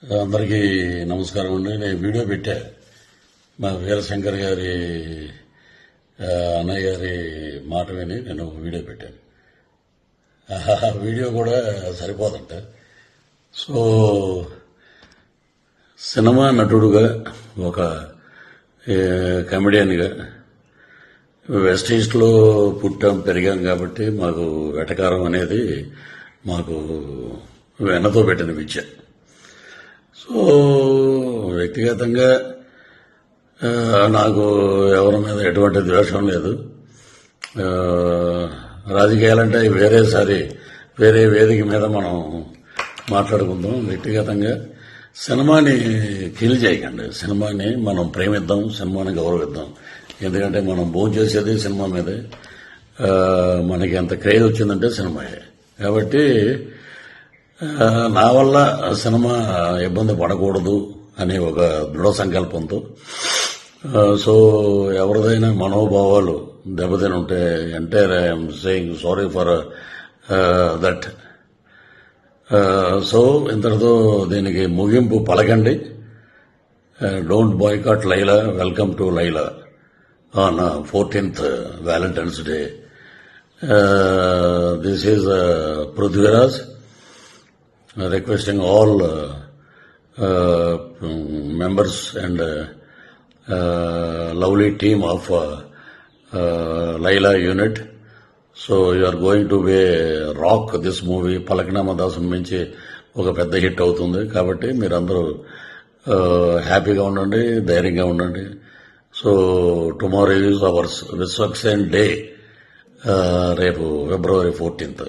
అందరికీ నమస్కారం అండి. నేను వీడియో పెట్టా మా వీరశంకర్ గారి అన్నయ్య గారి మాట విని నేను వీడియో పెట్టాను. ఆ వీడియో కూడా సరిపోదంట. సో సినిమా నటుడుగా ఒక కమెడియన్గా వెస్ట్ ఈస్ట్లో పుట్టాం పెరిగాం కాబట్టి మాకు వెటకారం అనేది మాకు వెన్నతో పెట్టిన విద్య. సో వ్యక్తిగతంగా నాకు ఎవరి మీద ఎటువంటి ద్వేషం లేదు. రాజకీయాలంటే వేరే వేదిక మీద మనం మాట్లాడుకుందాం. వ్యక్తిగతంగా సినిమాని కిల్ చేయకండి. సినిమాని మనం ప్రేమిద్దాం, సినిమాని గౌరవిద్దాం. ఎందుకంటే మనం భోజనం చేసేది సినిమా మీదే. మనకి ఎంత క్రేజ్ వచ్చిందంటే సినిమాయే. కాబట్టి నా వల్ల సినిమా ఇబ్బంది పడకూడదు అనే ఒక దృఢ సంకల్పంతో సో ఎవరిదైనా మనోభావాలు దెబ్బతిని ఉంటే అంటే I'm saying sorry for that. So ఇంతటితో దీనికి ముగింపు పలకండి. Don't boycott Laila, welcome to Laila on 14th Valentine's Day. This is Prithviraj requesting all members and lovely team of Laila unit. So you are going to be rock this movie. పలకనామా దాసం నుంచి ఒక పెద్ద hit అవుతుంది కాబట్టి మీరందరూ హ్యాపీగా ఉండండి, ధైర్యంగా ఉండండి. So tomorrow is ours Vishwaksen day. రేపు February 14th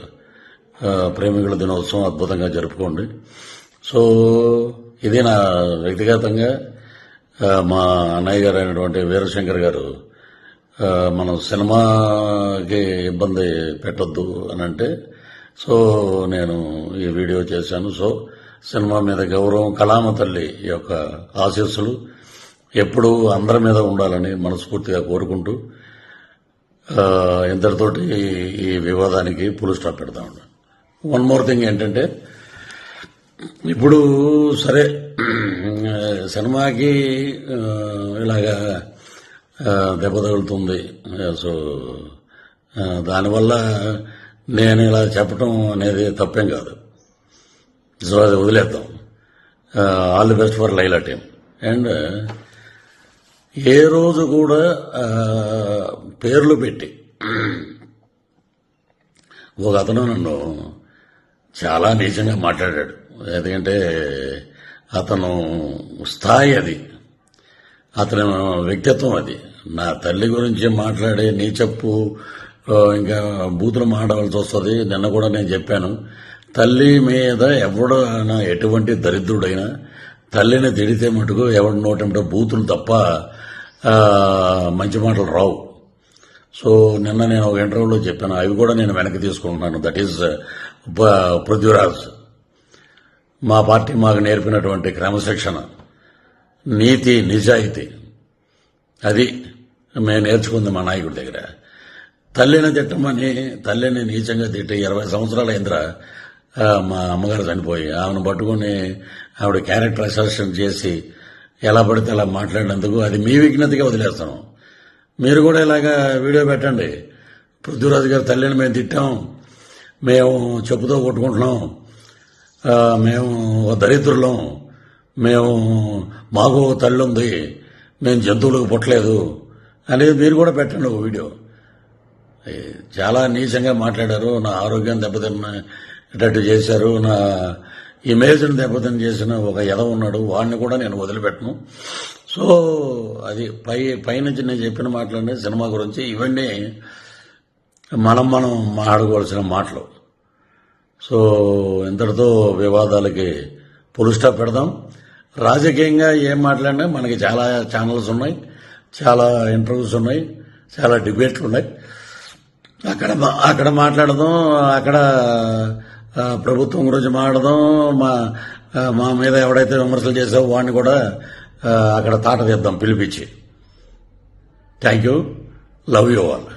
ప్రేమికుల దినోత్సవం అద్భుతంగా జరుపుకోండి. సో ఇది నా వ్యక్తిగతంగా మా అన్నయ్య గారు అయినటువంటి వీరశంకర్ గారు మనం సినిమాకి ఇబ్బంది పెట్టొద్దు అని అంటే సో నేను ఈ వీడియో చేశాను. సో సినిమా మీద గౌరవం, కళామ తల్లి యొక్క ఆశీస్సులు ఎప్పుడూ అందరి మీద ఉండాలని మనస్ఫూర్తిగా కోరుకుంటూ ఇంతటితోటి ఈ వివాదానికి ఫుల్ స్టాప్ పెడతామండి. వన్ మోర్ థింగ్ ఏంటంటే ఇప్పుడు సరే సినిమాకి ఇలాగా దెబ్బ తగులుతుంది. సో దానివల్ల నేను ఇలా చెప్పడం అనేది తప్పేం కాదు. సో అది వదిలేద్దాం. All the best for Laila team. And ఏ రోజు కూడా పేర్లు పెట్టి ఒక అతను నన్ను చాలా నీచంగా మాట్లాడాడు. ఎందుకంటే అతను స్థాయి అది, అతని వ్యక్తిత్వం అది. నా తల్లి గురించి మాట్లాడే నీచప్పు ఇంకా బూతులు మాట్లాడాల్సి వస్తుంది. నిన్న కూడా నేను చెప్పాను, తల్లి మీద ఎవడైనా ఎటువంటి దరిద్రుడైనా తల్లిని తిడితే మటుకు ఎవడి నోటంటే బూతులు తప్ప మంచి మాటలు రావు. సో నిన్న నేను ఒక ఇంటర్వ్యూలో చెప్పాను, అవి కూడా నేను వెనక్కి తీసుకుంటున్నాను. That is Prithviraj. మా పార్టీ మాకు నేర్పినటువంటి క్రమశిక్షణ, నీతి, నిజాయితీ అది మేము నేర్చుకుంది మా నాయకుడి దగ్గర. తల్లిని తిట్టమని, తల్లిని నీచంగా తిట్టి 20 సంవత్సరాల అయిందిరా మా అమ్మగారు చనిపోయి. ఆమెను పట్టుకుని ఆవిడ క్యారెక్టర్ అసెసినేషన్ చేసి ఎలా పడితే అలా మాట్లాడినందుకు అది మీ విజ్ఞతగా వదిలేస్తాను. మీరు కూడా ఇలాగా వీడియో పెట్టండి. పృథ్వీరాజు గారి తల్లిని మేము తిట్టాం, మేము చెప్పుతో కొట్టుకుంటున్నాం, మేము దరిద్రులం, మాకు తల్లి ఉంది, మేము జంతువులకు పుట్టలేదు అనేది మీరు కూడా పెట్టండి ఒక వీడియో. చాలా నీచంగా మాట్లాడారు, నా ఆరోగ్యం దెబ్బతిన్నట్టు చేశారు, నా ఇమేజ్ని దెబ్బతిని చేసిన ఒక ఎదవ ఉన్నాడు, వాడిని కూడా నేను వదిలిపెట్టను. సో అది పైనుంచి నేను చెప్పిన మాటలన్నీ సినిమా గురించి. ఇవన్నీ మనం మాట్లాడుకోవాల్సిన మాటలు. సో ఇంతటితో వివాదాలకి ఫుల్ స్టాప్ పెడదాం. రాజకీయంగా ఏం మాట్లాడినా మనకి చాలా ఛానల్స్ ఉన్నాయి, చాలా ఇంటర్వ్యూస్ ఉన్నాయి, చాలా డిబేట్లు ఉన్నాయి. అక్కడ మాట్లాడదాం, అక్కడ ప్రభుత్వం గురించి మాట్లాడదాం. మా మీద ఎవడైతే విమర్శలు చేసావో వాడిని కూడా అక్కడ తాట తీద్దాం పిలిపించి. Thank you. Love you all.